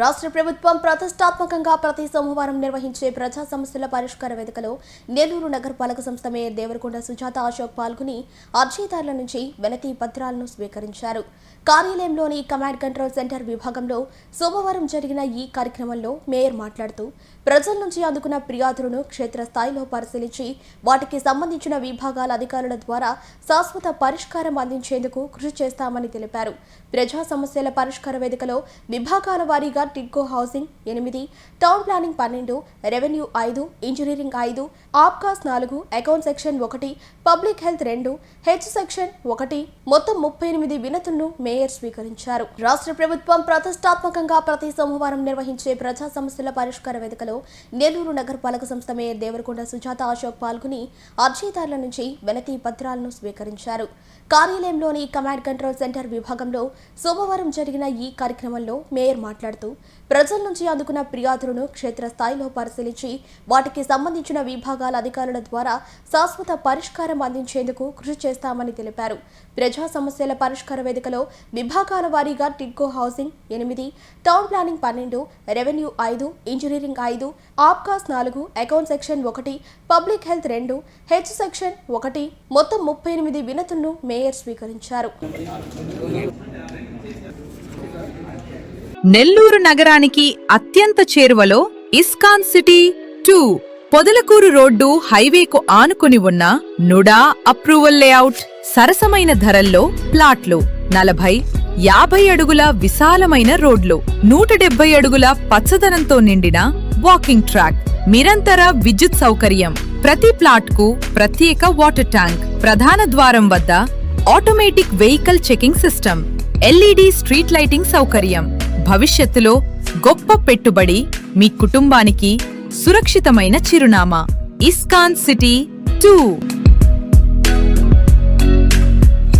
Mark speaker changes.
Speaker 1: రాష్ట్ర ప్రభుత్వం ప్రతిష్టాత్మకంగా ప్రతి సోమవారం నిర్వహించే ప్రజా సమస్యల పరిష్కార వేదికలో నెల్లూరు నగరపాలక సంస్థ మేయర్ దేవరకొండ సుజాత అశోక్ పాల్గొని అర్జీదారుల నుంచి వినతి పత్రాలను స్వీకరించారు. కార్యాలయంలోని కమాండ్ కంట్రోల్ సెంటర్ విభాగంలో సోమవారం జరిగిన ఈ కార్యక్రమంలో మేయర్ మాట్లాడుతూ ప్రజల నుంచి అందుకున్న ఫిర్యాదులను క్షేత్రస్థాయిలో పరిశీలించి వాటికి సంబంధించిన విభాగాల అధికారుల ద్వారా శాశ్వత పరిష్కారం అందించేందుకు కృషి చేస్తామని తెలిపారు. ప్రజా సమస్యల పరిష్కార వేదికలో విభాగాల వారీగా TIDCO housing 8, town planning 12, revenue 5, engineering 5, ఆబ్కాస్ 4, account section 1, public health 2, H section 1 మొత్తం 38 వినతులను మేయర్ స్వీకరించారు. రాష్ట్ర ప్రభుత్వం ప్రతిష్టాత్మకంగా ప్రతి సోమవారం నిర్వహించే ప్రజా సమస్యల పరిష్కార వేదికలో నెల్లూరు నగరపాలక సంస్థ మేయర్ దేవరకొండ సుజాత అశోక్ పాల్గొని అర్జీదారుల నుంచి వినతి పత్రాలను స్వీకరించారు. కార్యాలయంలోని కమాండ్ కంట్రోల్ సెంటర్ విభాగంలో సోమవారం జరిగిన ఈ కార్యక్రమంలో మేయర్ మాట్లాడుతూ ప్రజల నుంచి అందుకున్న ఫిర్యాదులను క్షేత్రస్థాయిలో పరిశీలించి వాటికి సంబంధించిన విభాగాల అధికారుల ద్వారా శాశ్వత పరిష్కారం అందించేందుకు కృషి చేస్తామని తెలిపారు. ప్రజా సమస్యల పరిష్కార వేదికలో విభాగాల వారీగా TIDCO housing 8, town planning 12, revenue 5, engineering 5, ఆబ్కాస్ 4, account section 1, public health 2, H section 1 మొత్తం 38 వినతులను మేయర్ స్వీకరించారు.
Speaker 2: నెల్లూరు నగరానికి అత్యంత చేరువలో ఇస్కాన్ సిటీ 2 పొదలకూరు రోడ్డు హైవేకు ఆనుకుని ఉన్న నుడా అప్రూవల్ లేఅవుట్ సరసమైన ధరల్లో ప్లాట్లు 40, 50 అడుగుల విశాలమైన రోడ్లు 170 అడుగుల పచ్చదనంతో నిండిన వాకింగ్ ట్రాక్ నిరంతర విద్యుత్ సౌకర్యం ప్రతి ప్లాట్కు ప్రత్యేక వాటర్ ట్యాంక్ ప్రధాన ద్వారం వద్ద automatic vehicle checking system LED street lighting సౌకర్యం భవిష్యత్తులో గొప్ప పెట్టుబడి మీ కుటుంబానికి సురక్షితమైన చిరునామా ఇస్కాన్ సిటీ 2.